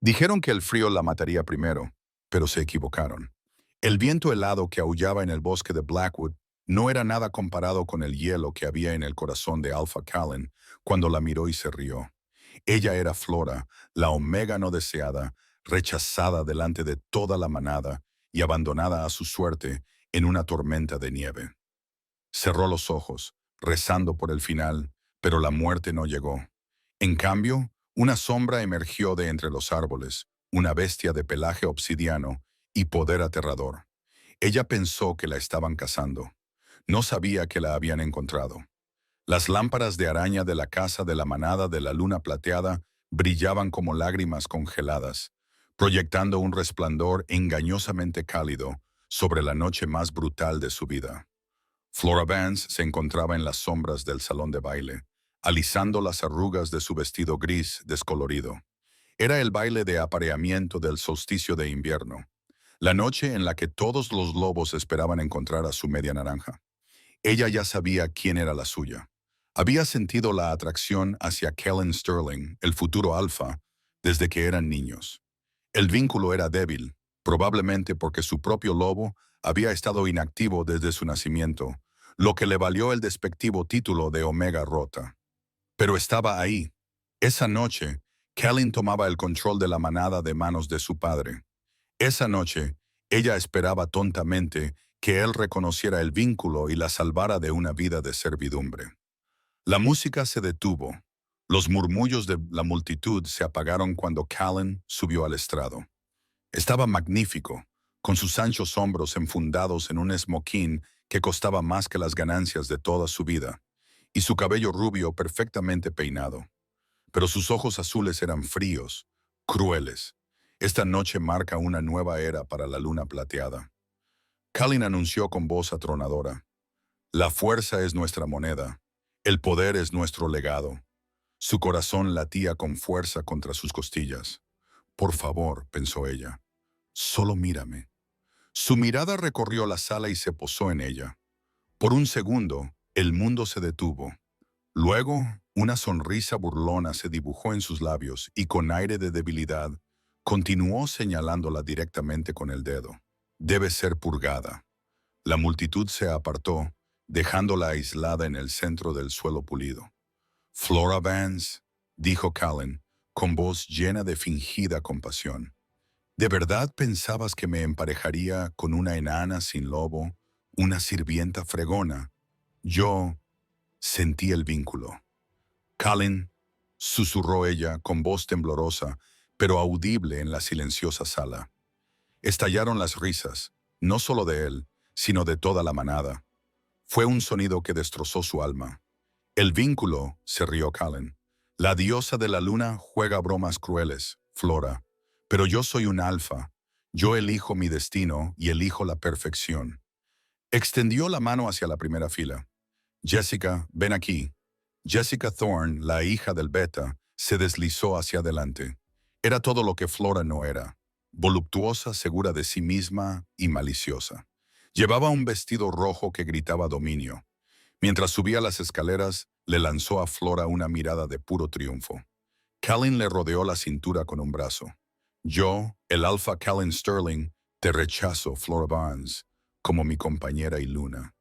Dijeron que el frío la mataría primero, pero se equivocaron. El viento helado que aullaba en el bosque de Blackwood no era nada comparado con el hielo que había en el corazón de Alpha Callan cuando la miró y se rió. Ella era Flora, la omega no deseada, rechazada delante de toda la manada y abandonada a su suerte en una tormenta de nieve. Cerró los ojos, rezando por el final, pero la muerte no llegó. En cambio, una sombra emergió de entre los árboles, una bestia de pelaje obsidiano y poder aterrador. Ella pensó que la estaban cazando. No sabía que la habían encontrado. Las lámparas de araña de la casa de la manada de la luna plateada brillaban como lágrimas congeladas, proyectando un resplandor engañosamente cálido sobre la noche más brutal de su vida. Flora Vance se encontraba en las sombras del salón de baile, alisando las arrugas de su vestido gris descolorido. Era el baile de apareamiento del solsticio de invierno, la noche en la que todos los lobos esperaban encontrar a su media naranja. Ella ya sabía quién era la suya. Había sentido la atracción hacia Kellen Sterling, el futuro alfa, desde que eran niños. El vínculo era débil, probablemente porque su propio lobo había estado inactivo desde su nacimiento, lo que le valió el despectivo título de Omega Rota. Pero estaba ahí. Esa noche, Kellen tomaba el control de la manada de manos de su padre. Esa noche, ella esperaba tontamente que él reconociera el vínculo y la salvara de una vida de servidumbre. La música se detuvo. Los murmullos de la multitud se apagaron cuando Callan subió al estrado. Estaba magnífico, con sus anchos hombros enfundados en un esmoquín que costaba más que las ganancias de toda su vida, y su cabello rubio perfectamente peinado. Pero sus ojos azules eran fríos, crueles. Esta noche marca una nueva era para la luna plateada. Callan anunció con voz atronadora: «La fuerza es nuestra moneda, el poder es nuestro legado». Su corazón latía con fuerza contra sus costillas. «Por favor», pensó ella, «solo mírame». Su mirada recorrió la sala y se posó en ella. Por un segundo, el mundo se detuvo. Luego, una sonrisa burlona se dibujó en sus labios y con aire de debilidad, continuó señalándola directamente con el dedo. «Debe ser purgada». La multitud se apartó, dejándola aislada en el centro del suelo pulido. «Flora Vance», dijo Callan, con voz llena de fingida compasión. «¿De verdad pensabas que me emparejaría con una enana sin lobo, una sirvienta fregona?» Yo sentí el vínculo. «Callan», susurró ella con voz temblorosa, pero audible en la silenciosa sala. Estallaron las risas, no solo de él, sino de toda la manada. Fue un sonido que destrozó su alma. «El vínculo», se rió Callan. «La diosa de la luna juega bromas crueles, Flora. Pero yo soy un alfa. Yo elijo mi destino y elijo la perfección». Extendió la mano hacia la primera fila. «Jessica, ven aquí». Jessica Thorne, la hija del Beta, se deslizó hacia adelante. Era todo lo que Flora no era: voluptuosa, segura de sí misma y maliciosa. Llevaba un vestido rojo que gritaba dominio. Mientras subía las escaleras, le lanzó a Flora una mirada de puro triunfo. Callan le rodeó la cintura con un brazo. «Yo, el alfa Callan Sterling, te rechazo, Flora Vance, como mi compañera y luna.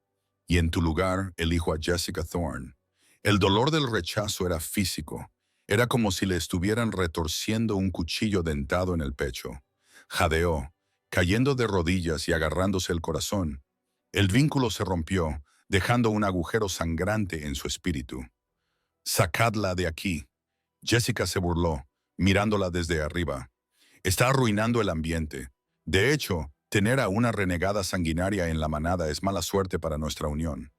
Y en tu lugar elijo a Jessica Thorne». El dolor del rechazo era físico. Era como si le estuvieran retorciendo un cuchillo dentado en el pecho. Jadeó, cayendo de rodillas y agarrándose el corazón. El vínculo se rompió, dejando un agujero sangrante en su espíritu. «Sacadla de aquí». Jessica se burló, mirándola desde arriba. «Está arruinando el ambiente. De hecho, tener a una renegada sanguinaria en la manada es mala suerte para nuestra unión».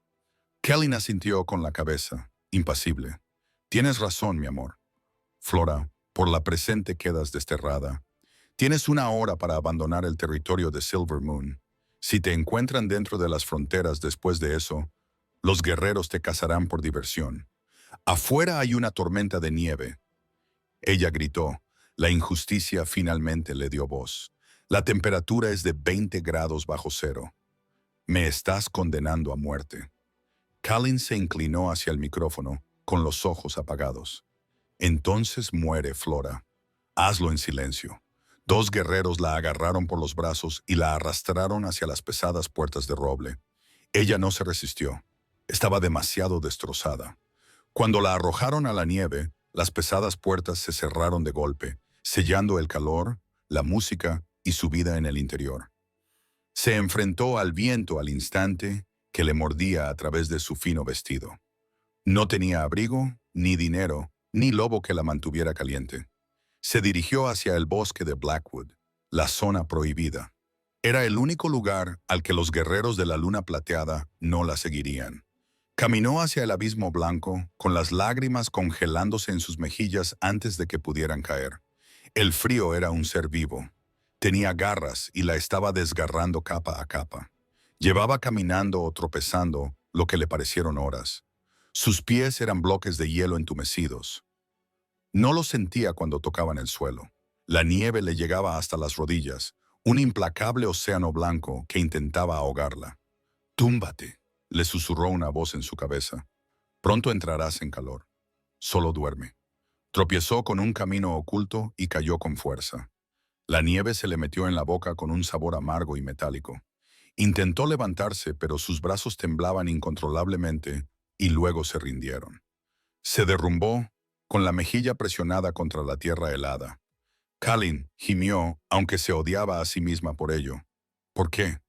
Kelly asintió con la cabeza, impasible. «Tienes razón, mi amor. Flora, por la presente quedas desterrada. Tienes 1 hora para abandonar el territorio de Silver Moon. Si te encuentran dentro de las fronteras después de eso, los guerreros te cazarán por diversión. Afuera hay una tormenta de nieve». Ella gritó. La injusticia finalmente le dio voz. «La temperatura es de 20 grados bajo cero. Me estás condenando a muerte». Callan se inclinó hacia el micrófono, con los ojos apagados. «Entonces muere, Flora. Hazlo en silencio. Dos guerreros la agarraron por los brazos y la arrastraron hacia las pesadas puertas de roble. Ella no se resistió. Estaba demasiado destrozada. Cuando la arrojaron a la nieve, las pesadas puertas se cerraron de golpe, sellando el calor, la música y su vida en el interior. Se enfrentó al viento al instante que le mordía a través de su fino vestido. No tenía abrigo, ni dinero, ni lobo que la mantuviera caliente. Se dirigió hacia el bosque de Blackwood, la zona prohibida. Era el único lugar al que los guerreros de la luna plateada no la seguirían. Caminó hacia el abismo blanco, con las lágrimas congelándose en sus mejillas antes de que pudieran caer. El frío era un ser vivo. Tenía garras y la estaba desgarrando capa a capa. Llevaba caminando o tropezando lo que le parecieron horas. Sus pies eran bloques de hielo entumecidos. No lo sentía cuando tocaban el suelo. La nieve le llegaba hasta las rodillas, un implacable océano blanco que intentaba ahogarla. «Túmbate», le susurró una voz en su cabeza. «Pronto entrarás en calor. Solo duerme». Tropezó con un camino oculto y cayó con fuerza. La nieve se le metió en la boca con un sabor amargo y metálico. Intentó levantarse, pero sus brazos temblaban incontrolablemente y luego se rindieron. Se derrumbó, con la mejilla presionada contra la tierra helada. Kalin gimió, aunque se odiaba a sí misma por ello. ¿Por qué?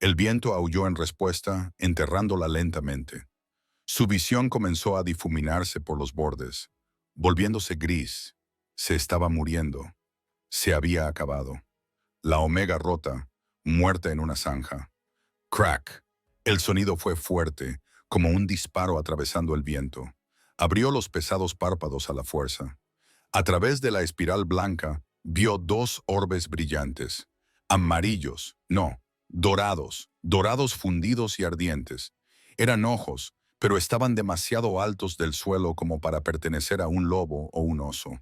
El viento aulló en respuesta, enterrándola lentamente. Su visión comenzó a difuminarse por los bordes, volviéndose gris. Se estaba muriendo. Se había acabado. La omega rota, muerta en una zanja. Crack. El sonido fue fuerte, como un disparo atravesando el viento. Abrió los pesados párpados a la fuerza. A través de la espiral blanca, vio dos orbes brillantes. Amarillos, no, dorados, dorados fundidos y ardientes. Eran ojos, pero estaban demasiado altos del suelo como para pertenecer a un lobo o un oso.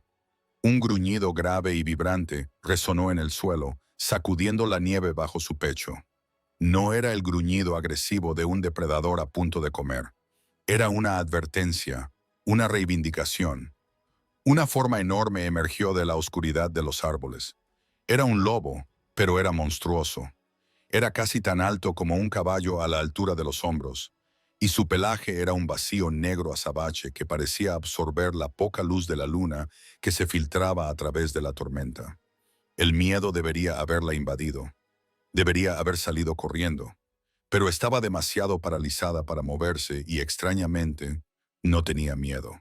Un gruñido grave y vibrante resonó en el suelo, sacudiendo la nieve bajo su pecho. No era el gruñido agresivo de un depredador a punto de comer. Era una advertencia, una reivindicación. Una forma enorme emergió de la oscuridad de los árboles. Era un lobo, pero era monstruoso. Era casi tan alto como un caballo a la altura de los hombros, y su pelaje era un vacío negro azabache que parecía absorber la poca luz de la luna que se filtraba a través de la tormenta. El miedo debería haberla invadido. Debería haber salido corriendo, pero estaba demasiado paralizada para moverse y, extrañamente, no tenía miedo.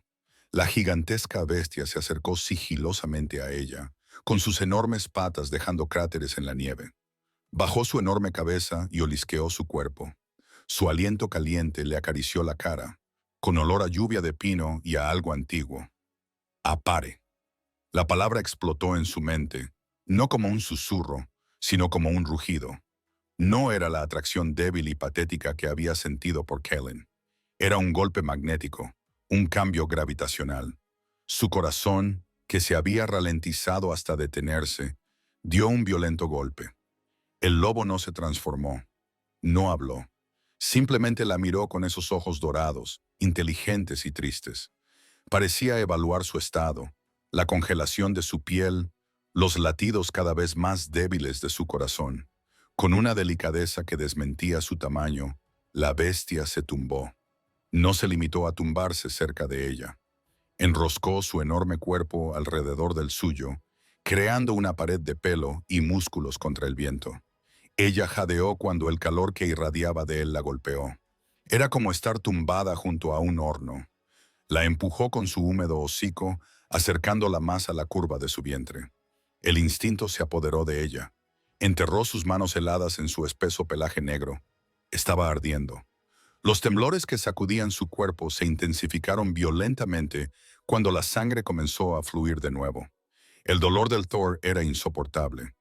La gigantesca bestia se acercó sigilosamente a ella, con sus enormes patas dejando cráteres en la nieve. Bajó su enorme cabeza y olisqueó su cuerpo. Su aliento caliente le acarició la cara, con olor a lluvia de pino y a algo antiguo. «Apare». La palabra explotó en su mente, no como un susurro, sino como un rugido. No era la atracción débil y patética que había sentido por Kellen. Era un golpe magnético, un cambio gravitacional. Su corazón, que se había ralentizado hasta detenerse, dio un violento golpe. El lobo no se transformó, no habló. Simplemente la miró con esos ojos dorados, inteligentes y tristes. Parecía evaluar su estado, la congelación de su piel, los latidos cada vez más débiles de su corazón. Con una delicadeza que desmentía su tamaño, la bestia se tumbó. No se limitó a tumbarse cerca de ella. Enroscó su enorme cuerpo alrededor del suyo, creando una pared de pelo y músculos contra el viento. Ella jadeó cuando el calor que irradiaba de él la golpeó. Era como estar tumbada junto a un horno. La empujó con su húmedo hocico, acercándola más a la curva de su vientre. El instinto se apoderó de ella. Enterró sus manos heladas en su espeso pelaje negro. Estaba ardiendo. Los temblores que sacudían su cuerpo se intensificaron violentamente cuando la sangre comenzó a fluir de nuevo. El dolor del Thor era insoportable.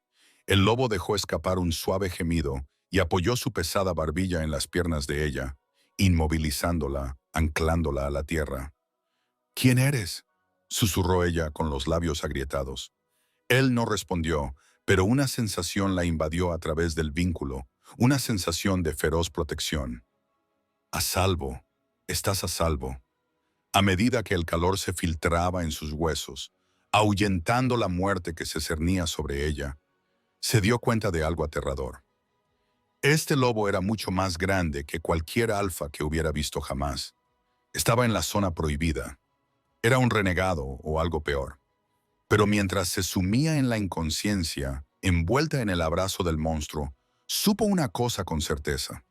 El lobo dejó escapar un suave gemido y apoyó su pesada barbilla en las piernas de ella, inmovilizándola, anclándola a la tierra. «¿Quién eres?», susurró ella con los labios agrietados. Él no respondió, pero una sensación la invadió a través del vínculo, una sensación de feroz protección. «A salvo, estás a salvo». A medida que el calor se filtraba en sus huesos, ahuyentando la muerte que se cernía sobre ella, se dio cuenta de algo aterrador. Este lobo era mucho más grande que cualquier alfa que hubiera visto jamás. Estaba en la zona prohibida. Era un renegado o algo peor. Pero mientras se sumía en la inconsciencia, envuelta en el abrazo del monstruo, supo una cosa con certeza.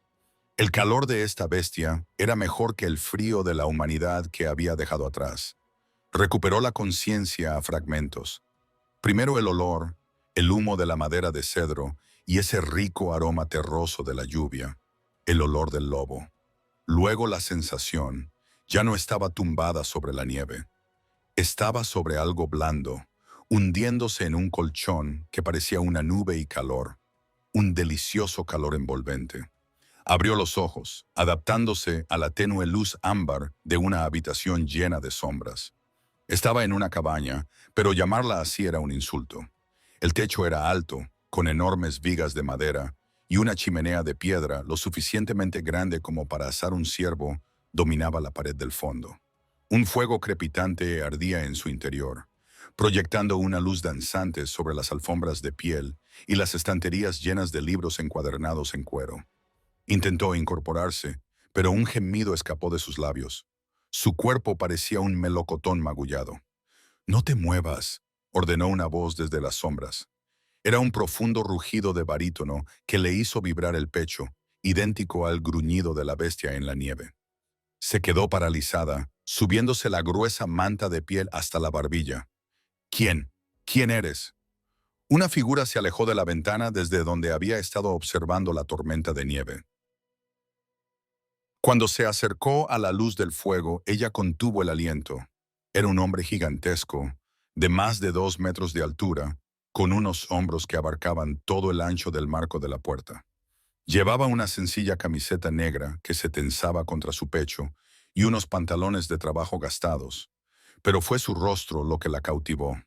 El calor de esta bestia era mejor que el frío de la humanidad que había dejado atrás. Recuperó la conciencia a fragmentos. Primero el olor, el humo de la madera de cedro y ese rico aroma terroso de la lluvia, el olor del lobo. Luego la sensación, ya no estaba tumbada sobre la nieve. Estaba sobre algo blando, hundiéndose en un colchón que parecía una nube y calor, un delicioso calor envolvente. Abrió los ojos, adaptándose a la tenue luz ámbar de una habitación llena de sombras. Estaba en una cabaña, pero llamarla así era un insulto. El techo era alto, con enormes vigas de madera, y una chimenea de piedra lo suficientemente grande como para asar un ciervo dominaba la pared del fondo. Un fuego crepitante ardía en su interior, proyectando una luz danzante sobre las alfombras de piel y las estanterías llenas de libros encuadernados en cuero. Intentó incorporarse, pero un gemido escapó de sus labios. Su cuerpo parecía un melocotón magullado. «No te muevas», ordenó una voz desde las sombras. Era un profundo rugido de barítono que le hizo vibrar el pecho, idéntico al gruñido de la bestia en la nieve. Se quedó paralizada, subiéndose la gruesa manta de piel hasta la barbilla. «¿Quién? ¿Quién eres?» Una figura se alejó de la ventana desde donde había estado observando la tormenta de nieve. Cuando se acercó a la luz del fuego, ella contuvo el aliento. Era un hombre gigantesco, de más de 2 metros de altura, con unos hombros que abarcaban todo el ancho del marco de la puerta. Llevaba una sencilla camiseta negra que se tensaba contra su pecho y unos pantalones de trabajo gastados, pero fue su rostro lo que la cautivó.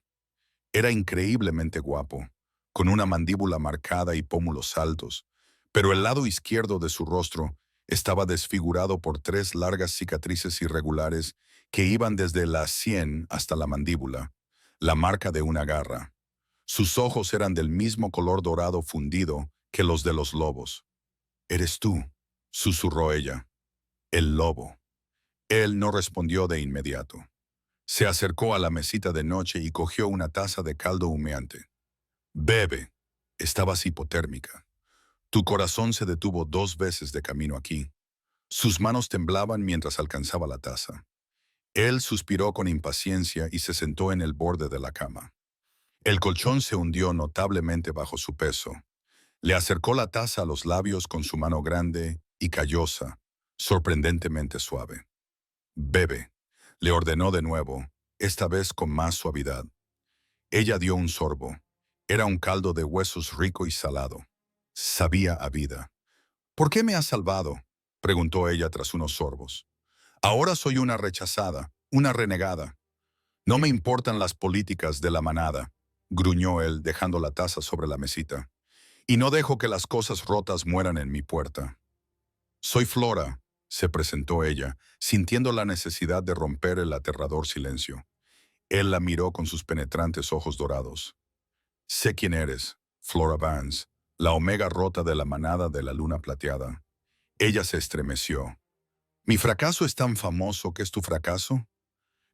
Era increíblemente guapo, con una mandíbula marcada y pómulos altos, pero el lado izquierdo de su rostro estaba desfigurado por 3 largas cicatrices irregulares que iban desde la sien hasta la mandíbula, la marca de una garra. Sus ojos eran del mismo color dorado fundido que los de los lobos. «Eres tú», susurró ella. «El lobo». Él no respondió de inmediato. Se acercó a la mesita de noche y cogió una taza de caldo humeante. «Bebe». Estabas hipotérmica. Tu corazón se detuvo 2 veces de camino aquí. Sus manos temblaban mientras alcanzaba la taza. Él suspiró con impaciencia y se sentó en el borde de la cama. El colchón se hundió notablemente bajo su peso. Le acercó la taza a los labios con su mano grande y callosa, sorprendentemente suave. «Bebe», le ordenó de nuevo, esta vez con más suavidad. Ella dio un sorbo. Era un caldo de huesos rico y salado. Sabía a vida. «¿Por qué me has salvado?», preguntó ella tras unos sorbos. «Ahora soy una rechazada, una renegada. No me importan las políticas de la manada», gruñó él dejando la taza sobre la mesita. «Y no dejo que las cosas rotas mueran en mi puerta». «Soy Flora», se presentó ella, sintiendo la necesidad de romper el aterrador silencio. Él la miró con sus penetrantes ojos dorados. «Sé quién eres, Flora Vance, la omega rota de la manada de la luna plateada». Ella se estremeció. «¿Mi fracaso es tan famoso que es tu fracaso?»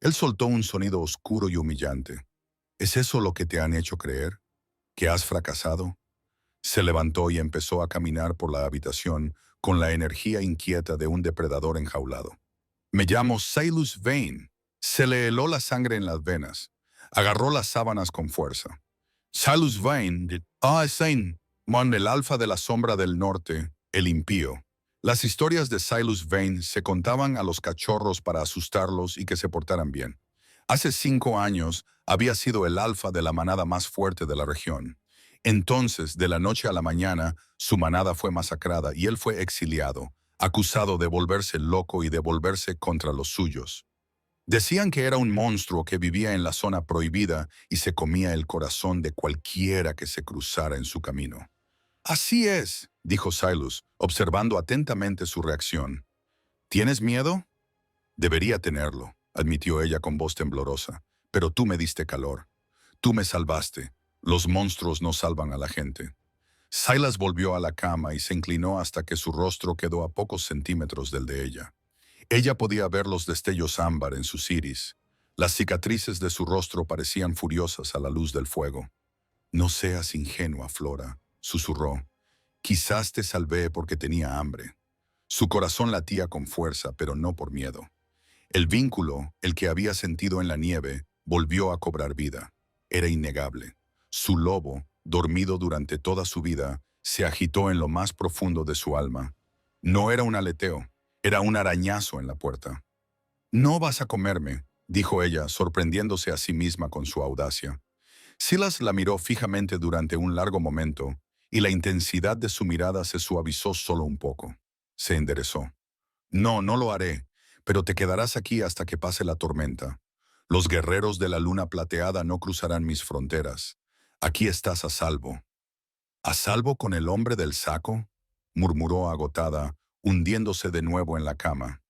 Él soltó un sonido oscuro y humillante. «¿Es eso lo que te han hecho creer? ¿Que has fracasado?» Se levantó y empezó a caminar por la habitación con la energía inquieta de un depredador enjaulado. «Me llamo Silas Vane». Se le heló la sangre en las venas. Agarró las sábanas con fuerza. «Silas Vane, Zane, el alfa de la sombra del norte, el impío». Las historias de Silas Vane se contaban a los cachorros para asustarlos y que se portaran bien. Hace 5 años había sido el alfa de la manada más fuerte de la región. Entonces, de la noche a la mañana, su manada fue masacrada y él fue exiliado, acusado de volverse loco y de volverse contra los suyos. Decían que era un monstruo que vivía en la zona prohibida y se comía el corazón de cualquiera que se cruzara en su camino. «Así es», dijo Silas, observando atentamente su reacción. «¿Tienes miedo?» «Debería tenerlo», admitió ella con voz temblorosa, pero tú me diste calor. Tú me salvaste. Los monstruos no salvan a la gente. Silas volvió a la cama y se inclinó hasta que su rostro quedó a pocos centímetros del de ella. Ella podía ver los destellos ámbar en sus iris. Las cicatrices de su rostro parecían furiosas a la luz del fuego. No seas ingenua, Flora, susurró. Quizás te salvé porque tenía hambre. Su corazón latía con fuerza, pero no por miedo. El vínculo, el que había sentido en la nieve, volvió a cobrar vida. Era innegable. Su lobo, dormido durante toda su vida, se agitó en lo más profundo de su alma. No era un aleteo, era un arañazo en la puerta. «No vas a comerme», dijo ella, sorprendiéndose a sí misma con su audacia. Silas la miró fijamente durante un largo momento, y la intensidad de su mirada se suavizó solo un poco. Se enderezó. «No, no lo haré, pero te quedarás aquí hasta que pase la tormenta. Los guerreros de la luna plateada no cruzarán mis fronteras. Aquí estás a salvo». «¿A salvo con el hombre del saco?», murmuró agotada, hundiéndose de nuevo en la cama.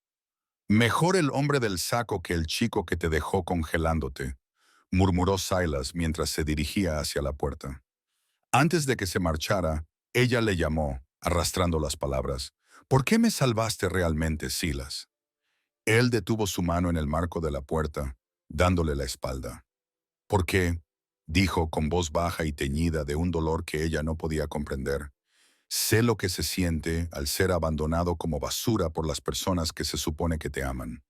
«Mejor el hombre del saco que el chico que te dejó congelándote», murmuró Silas mientras se dirigía hacia la puerta. Antes de que se marchara, ella le llamó, arrastrando las palabras. «¿Por qué me salvaste realmente, Silas?». Él detuvo su mano en el marco de la puerta, dándole la espalda. «¿Por qué?», dijo con voz baja y teñida de un dolor que ella no podía comprender. «Sé lo que se siente al ser abandonado como basura por las personas que se supone que te aman».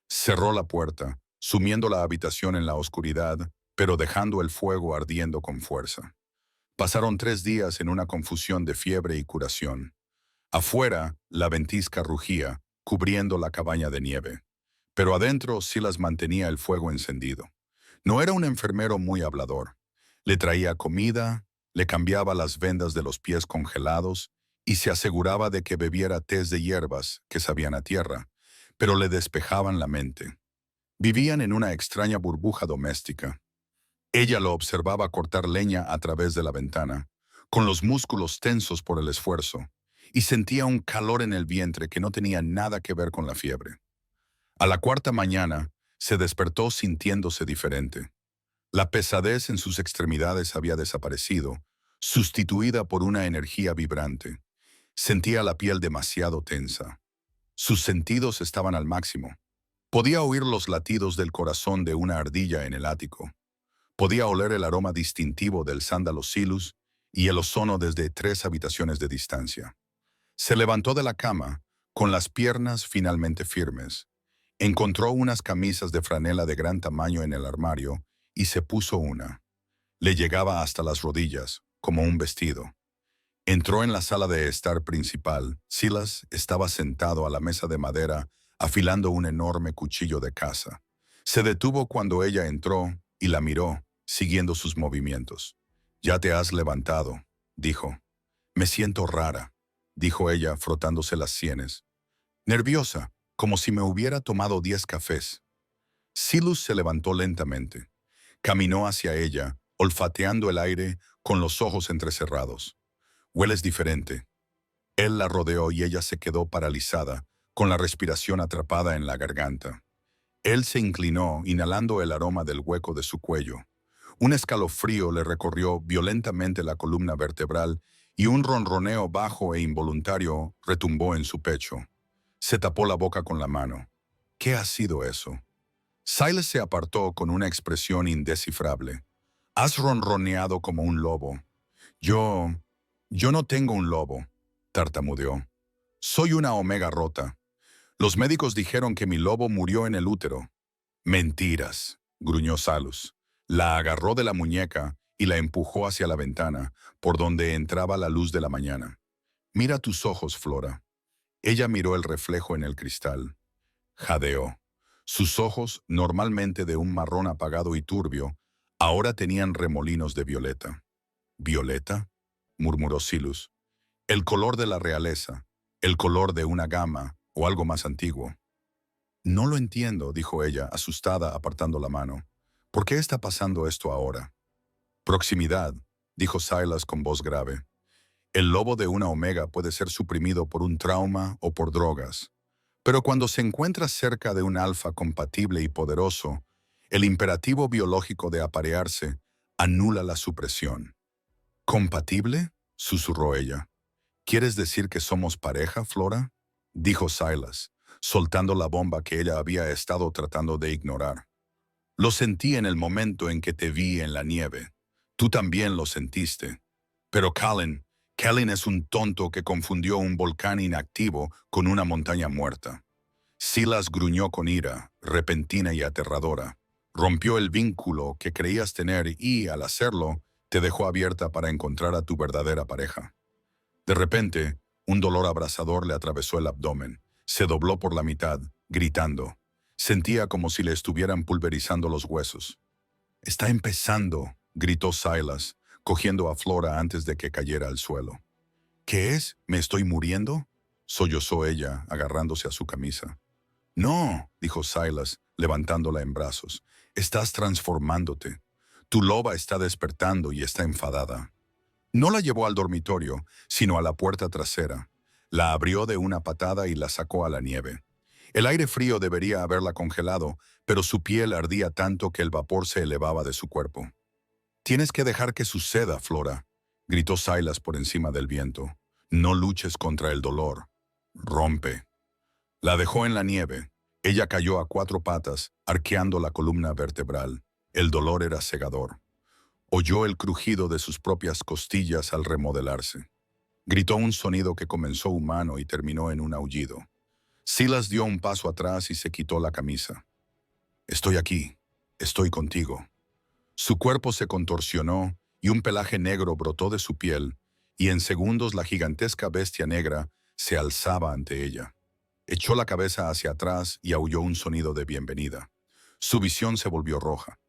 Cerró la puerta, sumiendo la habitación en la oscuridad, pero dejando el fuego ardiendo con fuerza. Pasaron 3 días en una confusión de fiebre y curación. Afuera, la ventisca rugía, cubriendo la cabaña de nieve. Pero adentro Silas mantenía el fuego encendido. No era un enfermero muy hablador. Le traía comida, le cambiaba las vendas de los pies congelados y se aseguraba de que bebiera tés de hierbas que sabían a tierra, pero le despejaban la mente. Vivían en una extraña burbuja doméstica. Ella lo observaba cortar leña a través de la ventana, con los músculos tensos por el esfuerzo, y sentía un calor en el vientre que no tenía nada que ver con la fiebre. A la 4ª mañana, se despertó sintiéndose diferente. La pesadez en sus extremidades había desaparecido, sustituida por una energía vibrante. Sentía la piel demasiado tensa. Sus sentidos estaban al máximo. Podía oír los latidos del corazón de una ardilla en el ático. Podía oler el aroma distintivo del sándalo Silus y el ozono desde 3 habitaciones de distancia. Se levantó de la cama, con las piernas finalmente firmes. Encontró unas camisas de franela de gran tamaño en el armario y se puso una. Le llegaba hasta las rodillas, como un vestido. Entró en la sala de estar principal. Silas estaba sentado a la mesa de madera, afilando un enorme cuchillo de caza. Se detuvo cuando ella entró y la miró, siguiendo sus movimientos. «Ya te has levantado», dijo. «Me siento rara», dijo ella, frotándose las sienes. «Nerviosa, como si me hubiera tomado 10 cafés». Silas se levantó lentamente. Caminó hacia ella, olfateando el aire con los ojos entrecerrados. «Hueles diferente». Él la rodeó y ella se quedó paralizada, con la respiración atrapada en la garganta. Él se inclinó, inhalando el aroma del hueco de su cuello. Un escalofrío le recorrió violentamente la columna vertebral y un ronroneo bajo e involuntario retumbó en su pecho. Se tapó la boca con la mano. «¿Qué ha sido eso?». Silas se apartó con una expresión indescifrable. «Has ronroneado como un lobo». Yo no tengo un lobo», tartamudeó. «Soy una omega rota. Los médicos dijeron que mi lobo murió en el útero». «Mentiras», gruñó Silas. La agarró de la muñeca y la empujó hacia la ventana, por donde entraba la luz de la mañana. «Mira tus ojos, Flora». Ella miró el reflejo en el cristal. Jadeó. Sus ojos, normalmente de un marrón apagado y turbio, ahora tenían remolinos de violeta. «¿Violeta?», murmuró Silas. «El color de la realeza, el color de una gama o algo más antiguo». «No lo entiendo», dijo ella, asustada, apartando la mano. «¿Por qué está pasando esto ahora?». «Proximidad», dijo Silas con voz grave. «El lobo de una omega puede ser suprimido por un trauma o por drogas. Pero cuando se encuentra cerca de un alfa compatible y poderoso, El imperativo biológico de aparearse anula la supresión. ¿Compatible?, susurró ella. ¿Quieres decir que somos pareja, Flora?, dijo Silas, soltando la bomba que ella había estado tratando de ignorar. Lo sentí en el momento en que te vi en la nieve. Tú también lo sentiste. Pero Callan es un tonto que confundió un volcán inactivo con una montaña muerta. Silas gruñó con ira, repentina y aterradora. Rompió el vínculo que creías tener y, al hacerlo, te dejó abierta para encontrar a tu verdadera pareja. De repente, un dolor abrasador le atravesó el abdomen. Se dobló por la mitad, gritando. Sentía como si le estuvieran pulverizando los huesos. «Está empezando», gritó Silas, cogiendo a Flora antes de que cayera al suelo. «¿Qué es? ¿Me estoy muriendo?», sollozó ella, agarrándose a su camisa. «No», dijo Silas, levantándola en brazos. «Estás transformándote. Tu loba está despertando y está enfadada». No la llevó al dormitorio, sino a la puerta trasera. La abrió de una patada y la sacó a la nieve. El aire frío debería haberla congelado, pero su piel ardía tanto que el vapor se elevaba de su cuerpo. «Tienes que dejar que suceda, Flora», gritó Silas por encima del viento. «No luches contra el dolor. Rompe». La dejó en la nieve. Ella cayó a 4 patas, arqueando la columna vertebral. El dolor era cegador. Oyó el crujido de sus propias costillas al remodelarse. Gritó un sonido que comenzó humano y terminó en un aullido. Silas dio un paso atrás y se quitó la camisa. «Estoy aquí. Estoy contigo». Su cuerpo se contorsionó y un pelaje negro brotó de su piel, y en segundos la gigantesca bestia negra se alzaba ante ella. Echó la cabeza hacia atrás y aulló un sonido de bienvenida. Su visión se volvió roja.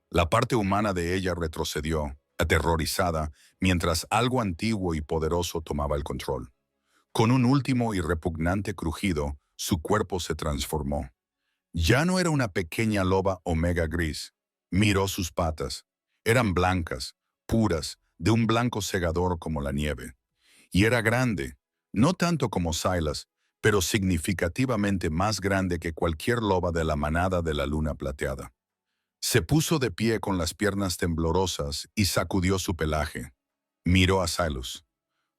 La parte humana de ella retrocedió, aterrorizada, mientras algo antiguo y poderoso tomaba el control. Con un último y repugnante crujido, su cuerpo se transformó. Ya no era una pequeña loba omega gris. Miró sus patas. Eran blancas, puras, de un blanco cegador como la nieve. Y era grande, no tanto como Silas, pero significativamente más grande que cualquier loba de la manada de la luna plateada. Se puso de pie con las piernas temblorosas y sacudió su pelaje. Miró a Silas.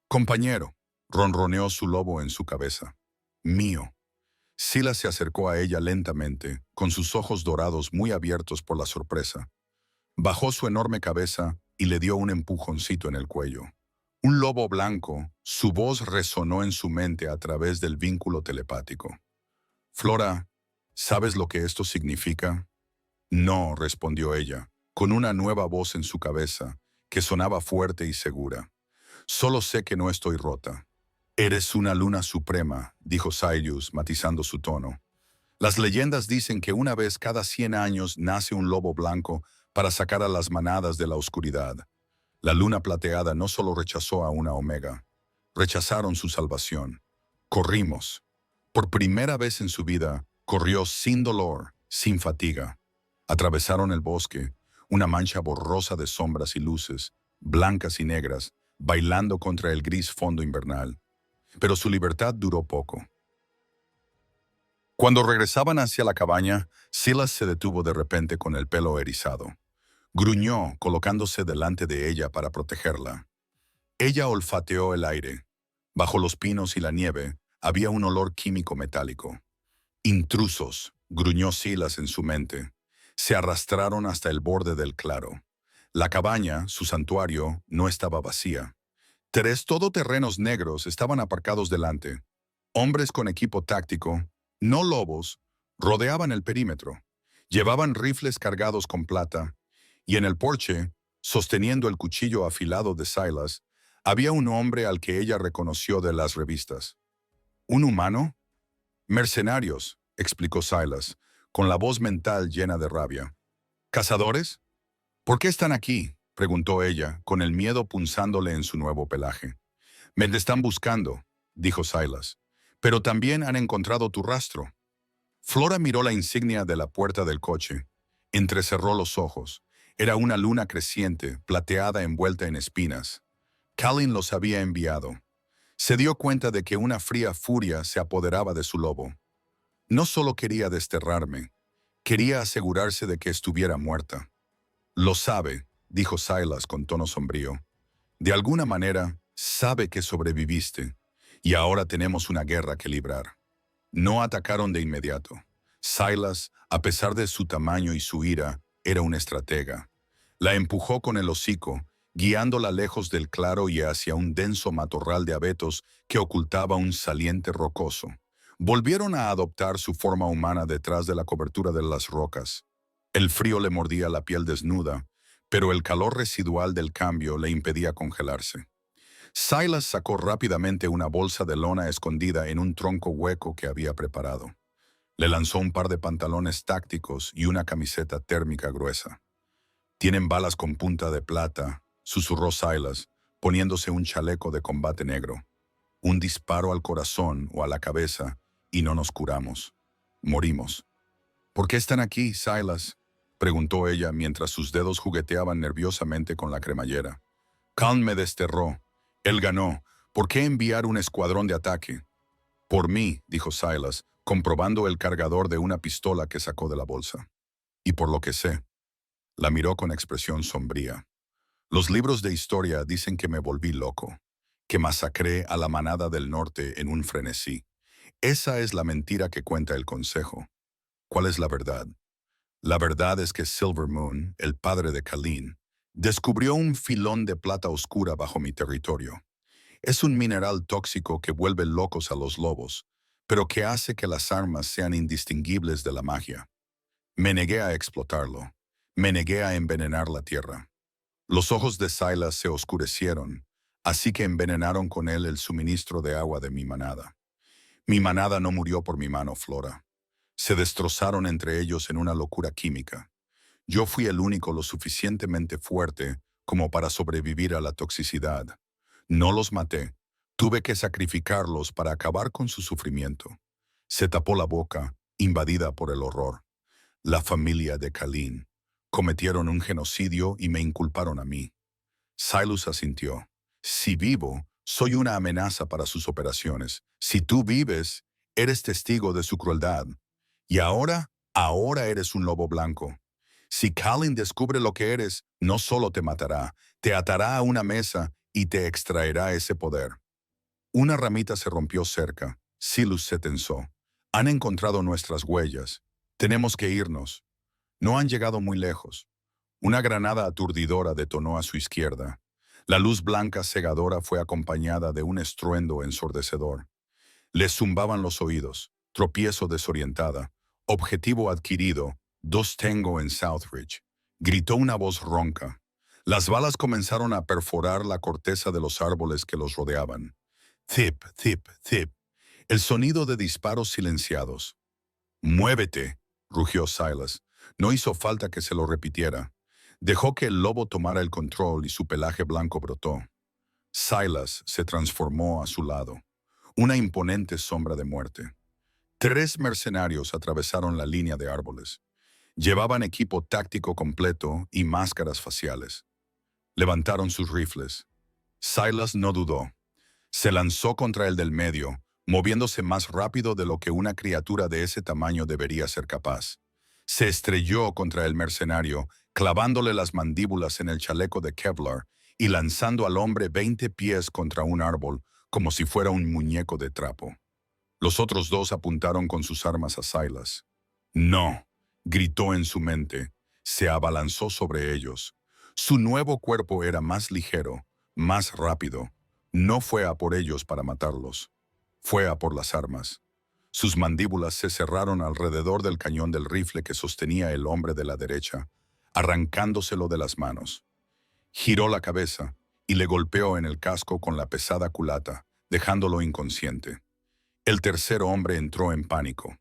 «Compañero», ronroneó su lobo en su cabeza. «Mío». Silas se acercó a ella lentamente, con sus ojos dorados muy abiertos por la sorpresa. Bajó su enorme cabeza y le dio un empujoncito en el cuello. Un lobo blanco, su voz resonó en su mente a través del vínculo telepático. «Flora, ¿sabes lo que esto significa?» «No», respondió ella, con una nueva voz en su cabeza, que sonaba fuerte y segura. «Solo sé que no estoy rota». «Eres una luna suprema», dijo Silas, matizando su tono. «Las leyendas dicen que una vez cada 100 años nace un lobo blanco para sacar a las manadas de la oscuridad. La luna plateada no solo rechazó a una omega, rechazaron su salvación. Corrimos. Por primera vez en su vida, corrió sin dolor, sin fatiga. Atravesaron el bosque, una mancha borrosa de sombras y luces, blancas y negras, bailando contra el gris fondo invernal. Pero su libertad duró poco. Cuando regresaban hacia la cabaña, Silas se detuvo de repente con el pelo erizado. Gruñó, colocándose delante de ella para protegerla. Ella olfateó el aire. Bajo los pinos y la nieve, había un olor químico metálico. «Intrusos», gruñó Silas en su mente. Se arrastraron hasta el borde del claro. La cabaña, su santuario, no estaba vacía. 3 todoterrenos negros estaban aparcados delante. Hombres con equipo táctico, no lobos, rodeaban el perímetro. Llevaban rifles cargados con plata, y en el porche, sosteniendo el cuchillo afilado de Silas, había un hombre al que ella reconoció de las revistas. ¿Un humano? «Mercenarios», explicó Silas, con la voz mental llena de rabia. «¿Cazadores? ¿Por qué están aquí?», preguntó ella, con el miedo punzándole en su nuevo pelaje. «Me están buscando», dijo Silas, «pero también han encontrado tu rastro». Flora miró la insignia de la puerta del coche. Entrecerró los ojos. Era una luna creciente, plateada envuelta en espinas. Callan los había enviado. Se dio cuenta de que una fría furia se apoderaba de su lobo. «No solo quería desterrarme, Quería asegurarse de que estuviera muerta. Lo sabe, dijo Silas con tono sombrío. De alguna manera, sabe que sobreviviste, y ahora tenemos una guerra que librar. No atacaron de inmediato. Silas, a pesar de su tamaño y su ira, era un estratega. La empujó con el hocico, guiándola lejos del claro y hacia un denso matorral de abetos que ocultaba un saliente rocoso. Volvieron a adoptar su forma humana detrás de la cobertura de las rocas. El frío le mordía la piel desnuda, pero el calor residual del cambio le impedía congelarse. Silas sacó rápidamente una bolsa de lona escondida en un tronco hueco que había preparado. Le lanzó un par de pantalones tácticos y una camiseta térmica gruesa. «Tienen balas con punta de plata», susurró Silas, poniéndose un chaleco de combate negro. «Un disparo al corazón o a la cabeza y no nos curamos. Morimos». «¿Por qué están aquí, Silas?», preguntó ella mientras sus dedos jugueteaban nerviosamente con la cremallera. «Khan me desterró. Él ganó. ¿Por qué enviar un escuadrón de ataque?» «Por mí», dijo Silas, comprobando el cargador de una pistola que sacó de la bolsa. «Y por lo que sé». La miró con expresión sombría. «Los libros de historia dicen que me volví loco, que masacré a la manada del norte en un frenesí. Esa es la mentira que cuenta el consejo. ¿Cuál es la verdad?» «La verdad es que Silver Moon, el padre de Khalin, descubrió un filón de plata oscura bajo mi territorio. Es un mineral tóxico que vuelve locos a los lobos, pero que hace que las armas sean indistinguibles de la magia. Me negué a explotarlo. Me negué a envenenar la tierra». Los ojos de Silas se oscurecieron, así que envenenaron con él el suministro de agua de mi manada. Mi manada no murió por mi mano, Flora. Se destrozaron entre ellos en una locura química. Yo fui el único lo suficientemente fuerte como para sobrevivir a la toxicidad. No los maté. Tuve que sacrificarlos para acabar con su sufrimiento. Se tapó la boca, invadida por el horror. La familia de Khalin. Cometieron un genocidio y me inculparon a mí. Silas asintió. «Si vivo, soy una amenaza para sus operaciones. Si tú vives, eres testigo de su crueldad. Y ahora eres un lobo blanco. Si Khalin descubre lo que eres, no solo te matará, te atará a una mesa y te extraerá ese poder». Una ramita se rompió cerca. Silas se tensó. «Han encontrado nuestras huellas. Tenemos que irnos». No han llegado muy lejos. Una granada aturdidora detonó a su izquierda. La luz blanca cegadora fue acompañada de un estruendo ensordecedor. Le zumbaban los oídos. Tropiezo desorientada. Objetivo adquirido. Dos tengo en Southridge. Gritó una voz ronca. Las balas comenzaron a perforar la corteza de los árboles que los rodeaban. Zip, zip, zip. El sonido de disparos silenciados. «¡Muévete!», rugió Silas. No hizo falta que se lo repitiera. Dejó que el lobo tomara el control y su pelaje blanco brotó. Silas se transformó a su lado, una imponente sombra de muerte. 3 mercenarios atravesaron la línea de árboles. Llevaban equipo táctico completo y máscaras faciales. Levantaron sus rifles. Silas no dudó. Se lanzó contra el del medio, moviéndose más rápido de lo que una criatura de ese tamaño debería ser capaz. Se estrelló contra el mercenario, clavándole las mandíbulas en el chaleco de Kevlar y lanzando al hombre 20 pies contra un árbol, como si fuera un muñeco de trapo. Los otros 2 apuntaron con sus armas a Silas. «No», gritó en su mente. Se abalanzó sobre ellos. Su nuevo cuerpo era más ligero, más rápido. No fue a por ellos para matarlos. Fue a por las armas. Sus mandíbulas se cerraron alrededor del cañón del rifle que sostenía el hombre de la derecha, arrancándoselo de las manos. Giró la cabeza y le golpeó en el casco con la pesada culata, dejándolo inconsciente. El tercer hombre entró en pánico.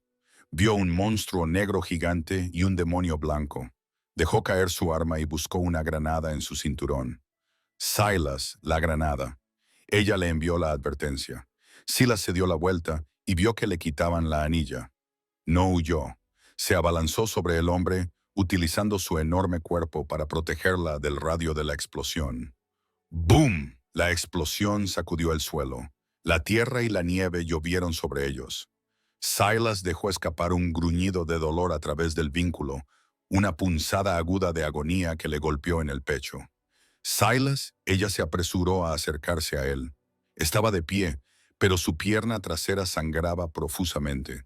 Vio un monstruo negro gigante y un demonio blanco. Dejó caer su arma y buscó una granada en su cinturón. Silas, la granada. Ella le envió la advertencia. Silas se dio la vuelta y vio que le quitaban la anilla. No huyó. Se abalanzó sobre el hombre, utilizando su enorme cuerpo para protegerla del radio de la explosión. ¡Boom! La explosión sacudió el suelo. La tierra y la nieve llovieron sobre ellos. Silas dejó escapar un gruñido de dolor a través del vínculo, una punzada aguda de agonía que le golpeó en el pecho. Silas, ella se apresuró a acercarse a él. Estaba de pie, pero su pierna trasera sangraba profusamente.